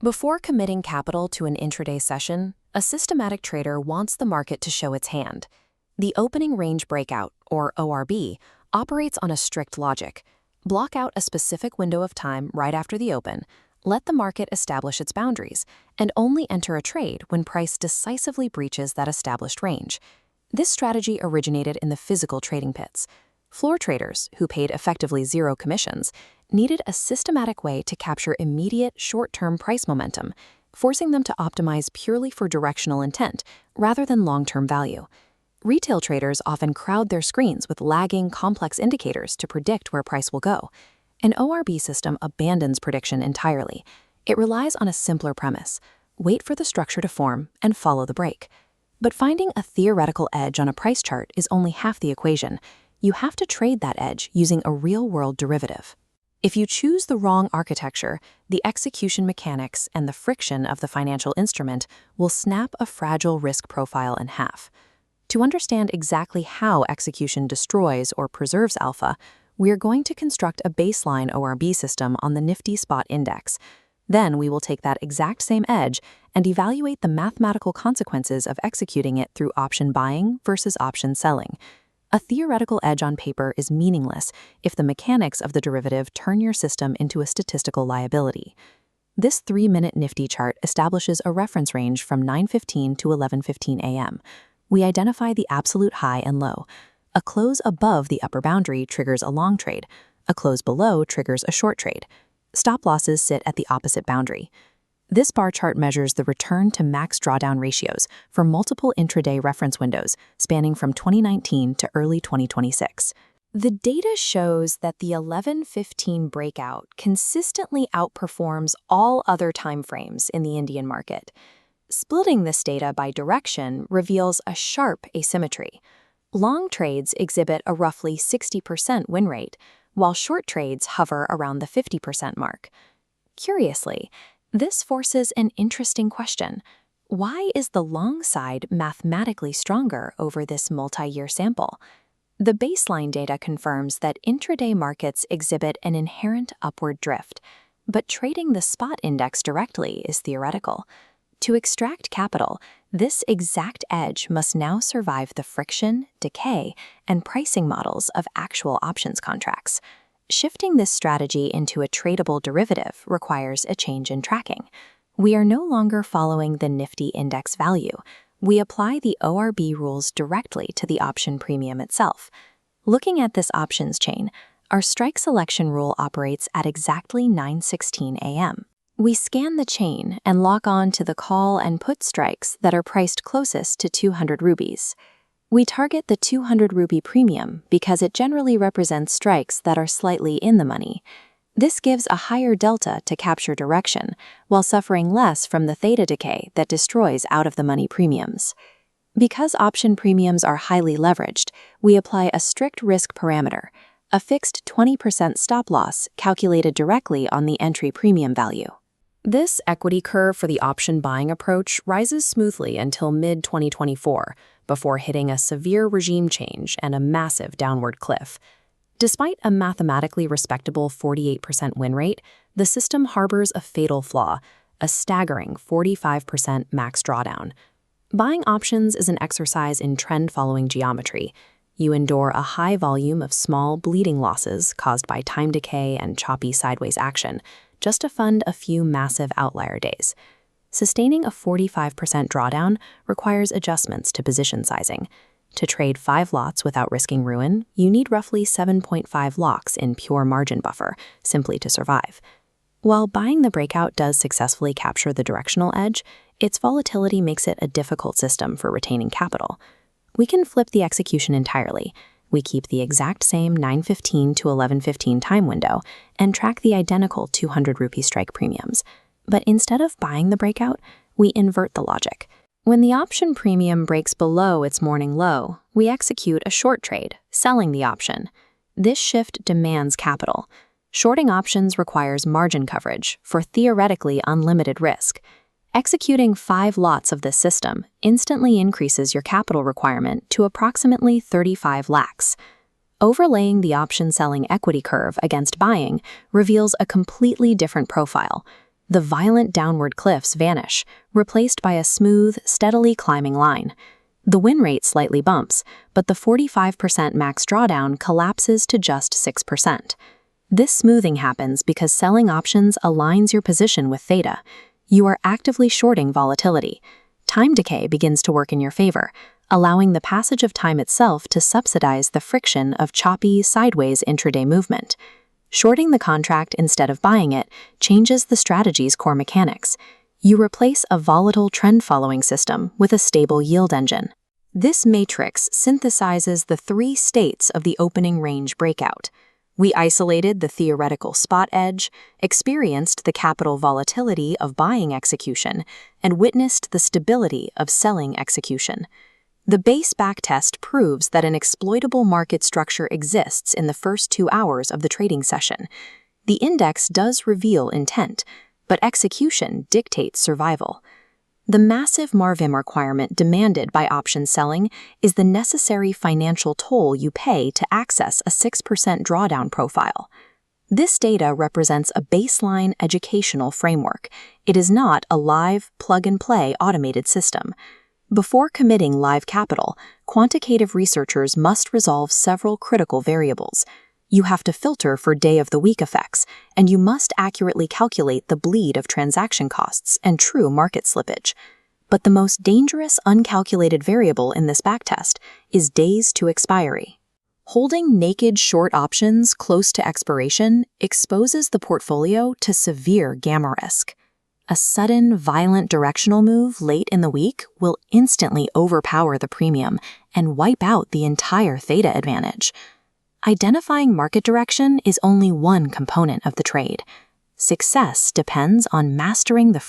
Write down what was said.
Before committing capital to an intraday session, a systematic trader wants the market to show its hand. The opening range breakout, or ORB, operates on a strict logic. Block out a specific window of time right after the open, let the market establish its boundaries, and only enter a trade when price decisively breaches that established range. This strategy originated in the physical trading pits. Floor traders, who paid effectively zero commissions, needed a systematic way to capture immediate short-term price momentum, forcing them to optimize purely for directional intent rather than long-term value. Retail traders often crowd their screens with lagging, complex indicators to predict where price will go. An ORB system abandons prediction entirely. It relies on a simpler premise: wait for the structure to form and follow the break. But finding a theoretical edge on a price chart is only half the equation. You have to trade that edge using a real-world derivative. If you choose the wrong architecture, the execution mechanics and the friction of the financial instrument will snap a fragile risk profile in half. To understand exactly how execution destroys or preserves alpha, we are going to construct a baseline ORB system on the Nifty Spot Index. Then we will take that exact same edge and evaluate the mathematical consequences of executing it through option buying versus option selling. A theoretical edge on paper is meaningless if the mechanics of the derivative turn your system into a statistical liability. This 3-minute Nifty chart establishes a reference range from 9:15 to 11:15 a.m. We identify the absolute high and low. A close above the upper boundary triggers a long trade. A close below triggers a short trade. Stop losses sit at the opposite boundary. This bar chart measures the return to max drawdown ratios for multiple intraday reference windows spanning from 2019 to early 2026. The data shows that the 11:15 breakout consistently outperforms all other timeframes in the Indian market. Splitting this data by direction reveals a sharp asymmetry. Long trades exhibit a roughly 60% win rate, while short trades hover around the 50% mark. Curiously, this forces an interesting question. Why is the long side mathematically stronger over this multi-year sample? The baseline data confirms that intraday markets exhibit an inherent upward drift, but trading the spot index directly is theoretical. To extract capital, this exact edge must now survive the friction, decay, and pricing models of actual options contracts. Shifting this strategy into a tradable derivative requires a change in tracking. We are no longer following the Nifty index value. We apply the ORB rules directly to the option premium itself. Looking at this options chain, our strike selection rule operates at exactly 9:16 a.m. We scan the chain and lock on to the call and put strikes that are priced closest to 200 rupees. We target the 200 rupee premium because it generally represents strikes that are slightly in the money. This gives a higher delta to capture direction, while suffering less from the theta decay that destroys out-of-the-money premiums. Because option premiums are highly leveraged, we apply a strict risk parameter, a fixed 20% stop loss calculated directly on the entry premium value. This equity curve for the option buying approach rises smoothly until mid-2024, before hitting a severe regime change and a massive downward cliff. Despite a mathematically respectable 48% win rate, the system harbors a fatal flaw, a staggering 45% max drawdown. Buying options is an exercise in trend-following geometry. You endure a high volume of small, bleeding losses caused by time decay and choppy sideways action, just to fund a few massive outlier days. Sustaining a 45% drawdown requires adjustments to position sizing. To trade 5 lots without risking ruin, you need roughly 7.5 locks in pure margin buffer, simply to survive. While buying the breakout does successfully capture the directional edge, its volatility makes it a difficult system for retaining capital. We can flip the execution entirely. We keep the exact same 9:15 to 11:15 time window and track the identical 200 rupee strike premiums. But instead of buying the breakout, we invert the logic. When the option premium breaks below its morning low, we execute a short trade, selling the option. This shift demands capital. Shorting options requires margin coverage for theoretically unlimited risk. Executing 5 lots of this system instantly increases your capital requirement to approximately 35 lakhs. Overlaying the option selling equity curve against buying reveals a completely different profile. the violent downward cliffs vanish, replaced by a smooth, steadily climbing line. The win rate slightly bumps, but the 45% max drawdown collapses to just 6%. This smoothing happens because selling options aligns your position with theta. You are actively shorting volatility. Time decay begins to work in your favor, allowing the passage of time itself to subsidize the friction of choppy, sideways intraday movement. Shorting the contract instead of buying it changes the strategy's core mechanics. You replace a volatile trend-following system with a stable yield engine. This matrix synthesizes the three states of the opening range breakout. We isolated the theoretical spot edge, experienced the capital volatility of buying execution, and witnessed the stability of selling execution. The base backtest proves that an exploitable market structure exists in the first 2 hours of the trading session. The index does reveal intent, but execution dictates survival. The massive Marvin requirement demanded by option selling is the necessary financial toll you pay to access a 6% drawdown profile. This data represents a baseline educational framework. It is not a live, plug-and-play automated system. Before committing live capital, quantitative researchers must resolve several critical variables. You have to filter for day-of-the-week effects, and you must accurately calculate the bleed of transaction costs and true market slippage. But the most dangerous uncalculated variable in this backtest is days to expiry. Holding naked short options close to expiration exposes the portfolio to severe gamma risk. A sudden, violent directional move late in the week will instantly overpower the premium and wipe out the entire theta advantage. Identifying market direction is only one component of the trade. Success depends on mastering the